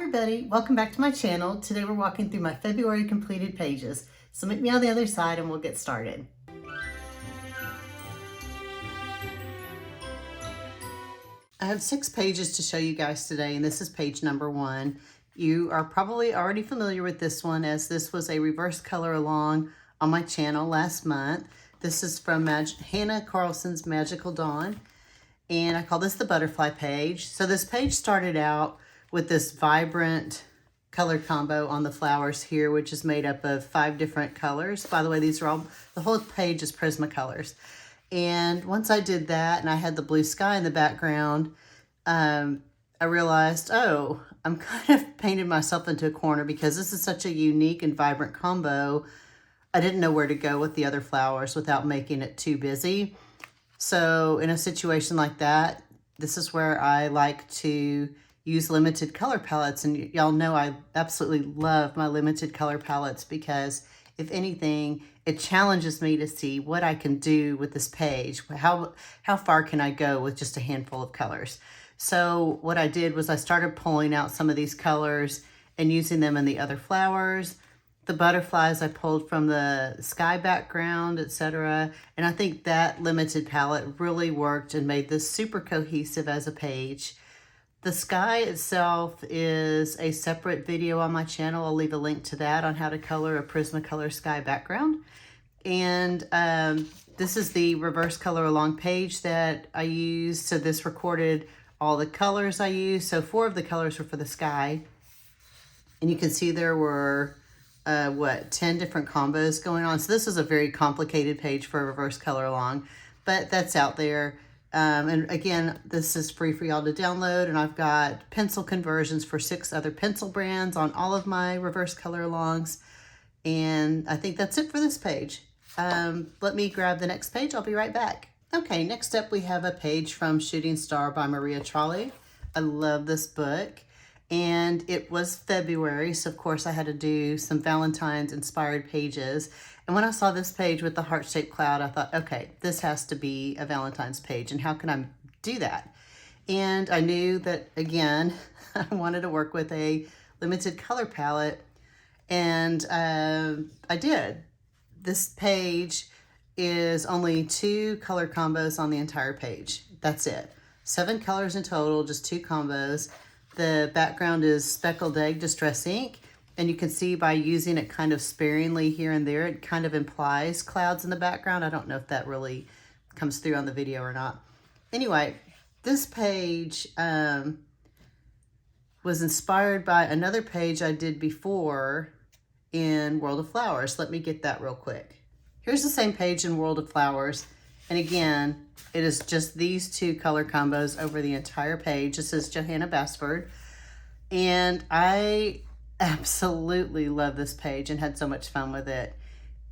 everybody, welcome back to my channel. Today we're walking through my February completed pages. So meet me on the other side and we'll get started. I have 6 pages to show you guys today, and this is page number 1. You are probably already familiar with this one, as this was a reverse color along on my channel last month. This is from Hanna Karlzon's Magical Dawn, and I call this the butterfly page. So this page started out with this vibrant color combo on the flowers here, which is made up of 5 different colors. By the way, these are all, the whole page is Prismacolors. And once I did that and I had the blue sky in the background, I realized, oh, I'm kind of painted myself into a corner because this is such a unique and vibrant combo. I didn't know where to go with the other flowers without making it too busy. So in a situation like that, this is where I like to use limited color palettes. And y'all know I absolutely love my limited color palettes because if anything, it challenges me to see what I can do with this page. How far can I go with just a handful of colors? So what I did was I started pulling out some of these colors and using them in the other flowers. The butterflies I pulled from the sky background, etc. And I think that limited palette really worked and made this super cohesive as a page. The sky itself is a separate video on my channel. I'll leave a link to that on how to color a Prismacolor Sky background. And this is the reverse color along page that I used. So this recorded all the colors I used. So 4 of the colors were for the sky. And you can see there were, 10 different combos going on. So this is a very complicated page for a reverse color along, but that's out there. And again, this is free for y'all to download, and I've got pencil conversions for 6 other pencil brands on all of my reverse color alongs. And I think that's it for this page. Let me grab the next page. I'll be right back. Okay, next up we have a page from Shooting Star by Maria Trolle. I love this book. And it was February, so of course I had to do some Valentine's inspired pages. And when I saw this page with the heart-shaped cloud, I thought, okay, this has to be a Valentine's page, and how can I do that? And I knew that, again, I wanted to work with a limited color palette, and I did. This page is only 2 color combos on the entire page. That's it. 7 colors in total, just 2 combos. The background is speckled egg distress ink, and you can see by using it kind of sparingly here and there, it kind of implies clouds in the background. I don't know if that really comes through on the video or not. Anyway, this page was inspired by another page I did before in World of Flowers. Let me get that real quick. Here's the same page in World of Flowers, and again, it is just these 2 color combos over the entire page. This is Johanna Basford, and I absolutely love this page and had so much fun with it.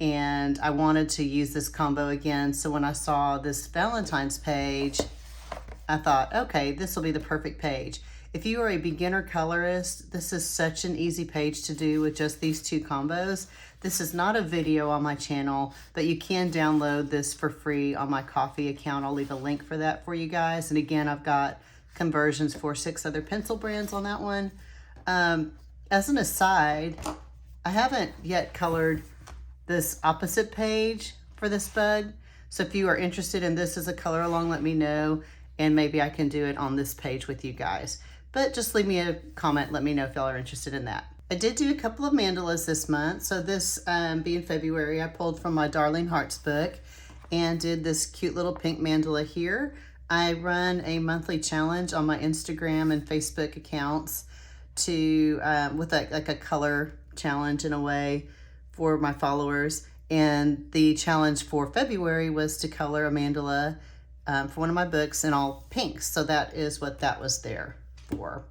And I wanted to use this combo again, so when I saw this Valentine's page, I thought, okay, this will be the perfect page. If you are a beginner colorist, this is such an easy page to do with just these 2 combos. This is not a video on my channel, but you can download this for free on my Ko-fi account. I'll leave a link for that for you guys. And again, I've got conversions for 6 other pencil brands on that one. As an aside, I haven't yet colored this opposite page for this bug. So if you are interested in this as a color along, let me know, and maybe I can do it on this page with you guys. But just leave me a comment, let me know if y'all are interested in that. I did do a couple of mandalas this month. So this being February, I pulled from my Darling Hearts book and did this cute little pink mandala here. I run a monthly challenge on my Instagram and Facebook accounts to with like a color challenge in a way for my followers. And the challenge for February was to color a mandala for one of my books in all pinks. So that is what that was there for.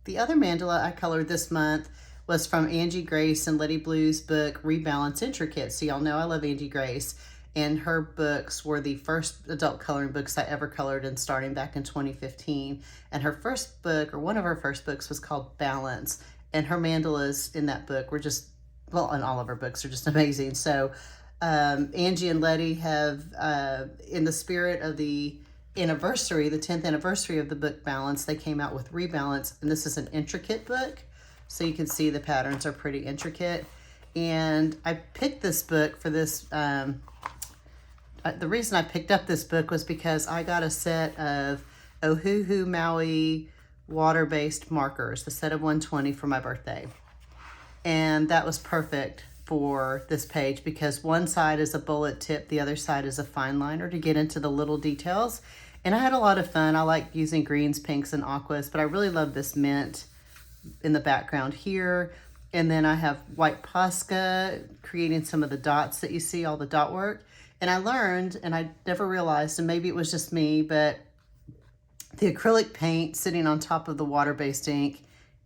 The other mandala I colored this month was from Angie Grace and Lettie Blue's book, Rebalance Intricate. So y'all know I love Angie Grace, and her books were the first adult coloring books I ever colored, and starting back in 2015. And her first book, or one of her first books, was called Balance. And her mandalas in that book were just, well, and all of her books are just amazing. So Angie and Lettie have, in the spirit of the anniversary, the 10th anniversary of the book Balance, they came out with Rebalance, and this is an intricate book. So you can see the patterns are pretty intricate. And I picked this book for this, the reason I picked up this book was because I got a set of Ohuhu Maui water-based markers, the set of 120 for my birthday. And that was perfect for this page because one side is a bullet tip, the other side is a fine liner to get into the little details. And I had a lot of fun. I like using greens, pinks, and aquas, but I really love this mint in the background here. And then I have white Posca creating some of the dots that you see, all the dot work. And I learned, and I never realized, and maybe it was just me, but the acrylic paint sitting on top of the water-based ink,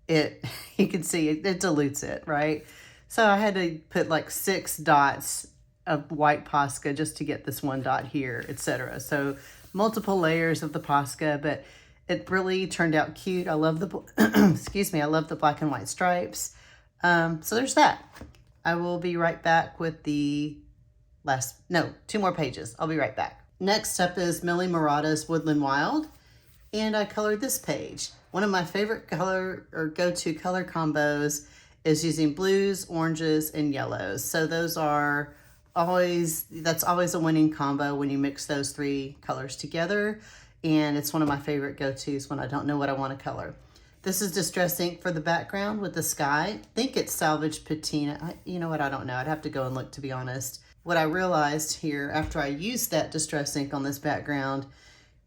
you can see it dilutes it, right? So I had to put like 6 dots of white Posca just to get this one dot here, etc. So multiple layers of the Posca, but it really turned out cute. I love the, excuse me, I love the black and white stripes. So there's that. I will be right back with the 2 more pages. I'll be right back. Next up is Millie Marotta's Woodland Wild, and I colored this page. One of my favorite color or go-to color combos is using blues, oranges, and yellows. So those are that's always a winning combo when you mix those 3 colors together. And it's one of my favorite go-tos when I don't know what I want to color. This is Distress ink for the background with the sky. I think it's salvaged patina. You know what, I don't know. I'd have to go and look, to be honest. What I realized here after I used that Distress ink on this background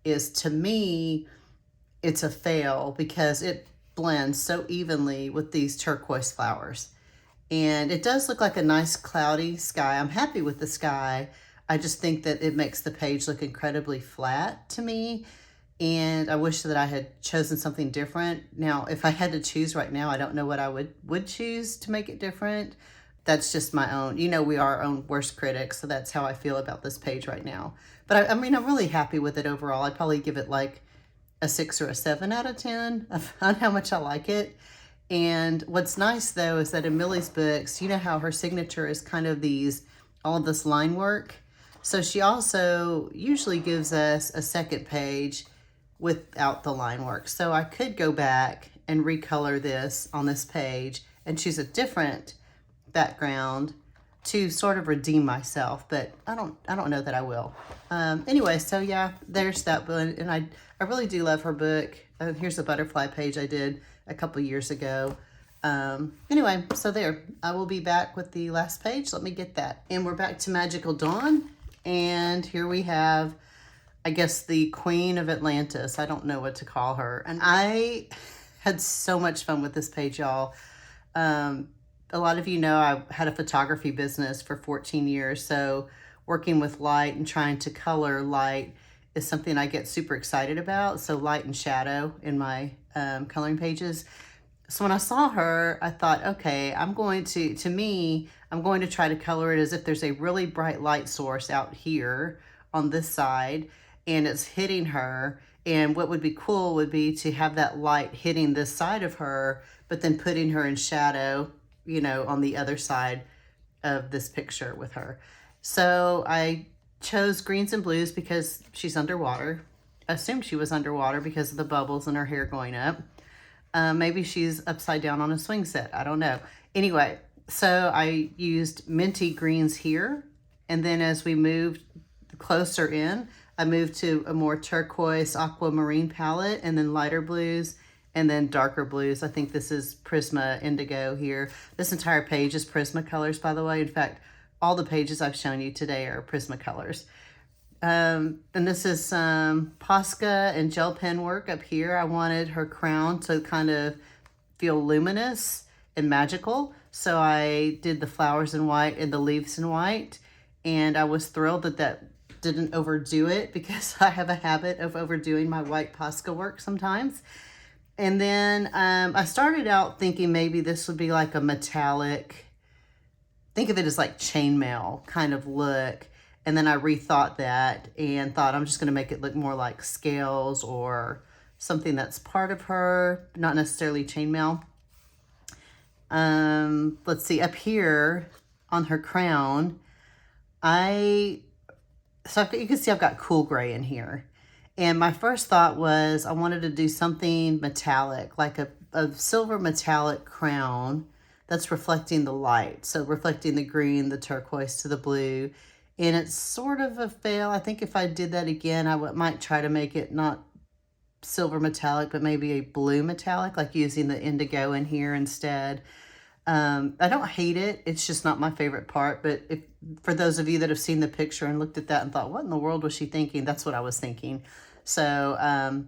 is, to me, it's a fail because it blends so evenly with these turquoise flowers. And it does look like a nice cloudy sky. I'm happy with the sky. I just think that it makes the page look incredibly flat to me. And I wish that I had chosen something different. Now, if I had to choose right now, I don't know what I would choose to make it different. That's just my own, we are our own worst critics. So that's how I feel about this page right now. But I mean, I'm really happy with it overall. I'd probably give it like a 6 or a 7 out of 10 on how much I like it. And what's nice though is that in Millie's books, you know how her signature is kind of all of this line work. So she also usually gives us a second page without the line work. So I could go back and recolor this on this page and choose a different background to sort of redeem myself, but I don't know that I will. Anyway, so yeah, there's that one. And I really do love her book. Here's a butterfly page I did a couple years ago. Anyway, so there, I will be back with the last page. Let me get that. And we're back to Magical Dawn. And here we have, I guess, the Queen of Atlantis. I don't know what to call her. And I had so much fun with this page, y'all. A lot of you know I had a photography business for 14 years. So working with light and trying to color light is something I get super excited about. So light and shadow in my coloring pages. So when I saw her, I thought, okay, I'm going to try to color it as if there's a really bright light source out here on this side and it's hitting her. And what would be cool would be to have that light hitting this side of her, but then putting her in shadow, on the other side of this picture with her. So I chose greens and blues because she's underwater. I assumed she was underwater because of the bubbles and her hair going up. Maybe she's upside down on a swing set. I don't know. Anyway, so I used minty greens here. And then as we moved closer in, I moved to a more turquoise aquamarine palette and then lighter blues and then darker blues. I think this is Prisma Indigo here. This entire page is Prismacolors, by the way. In fact, all the pages I've shown you today are Prismacolors. And this is some Posca and gel pen work up here. I wanted her crown to kind of feel luminous and magical. So I did the flowers in white and the leaves in white. And I was thrilled that didn't overdo it because I have a habit of overdoing my white Posca work sometimes. And then I started out thinking maybe this would be like a metallic, think of it as like chainmail kind of look. And then I rethought that and thought I'm just going to make it look more like scales or something that's part of her, not necessarily chainmail. Let's see, up here on her crown, you can see I've got cool gray in here. And my first thought was I wanted to do something metallic, like a silver metallic crown that's reflecting the light. So reflecting the green, the turquoise to the blue. And it's sort of a fail. I think if I did that again, I might try to make it not silver metallic, but maybe a blue metallic, like using the indigo in here instead. I don't hate it. It's just not my favorite part. But for those of you that have seen the picture and looked at that and thought, what in the world was she thinking? That's what I was thinking. So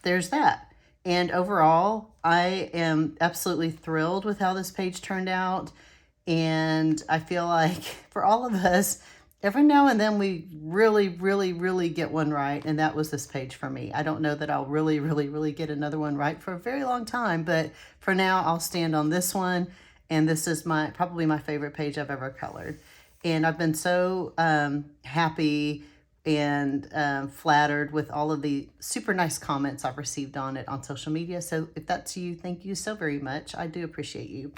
there's that. And overall, I am absolutely thrilled with how this page turned out. And I feel like for all of us, every now and then we really, really, really get one right. And that was this page for me. I don't know that I'll really, really, really get another one right for a very long time. But for now, I'll stand on this one. And this is probably my favorite page I've ever colored. And I've been so happy and flattered with all of the super nice comments I've received on it on social media. So if that's you, thank you so very much. I do appreciate you.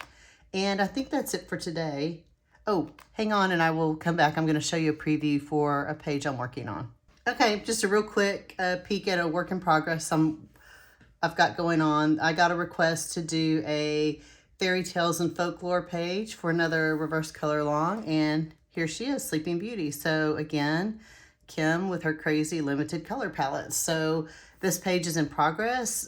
And I think that's it for today. Oh, hang on and I will come back. I'm going to show you a preview for a page I'm working on. Okay, just a real quick peek at a work in progress I've got going on. I got a request to do a fairy tales and folklore page for another reverse color along, and here she is, Sleeping Beauty. So again, Kim with her crazy limited color palettes. So this page is in progress.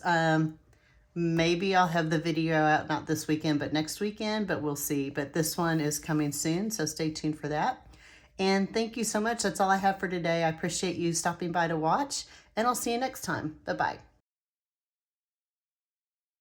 Maybe I'll have the video out, not this weekend, but next weekend, but we'll see. But this one is coming soon, so stay tuned for that. And thank you so much. That's all I have for today. I appreciate you stopping by to watch, and I'll see you next time. Bye-bye.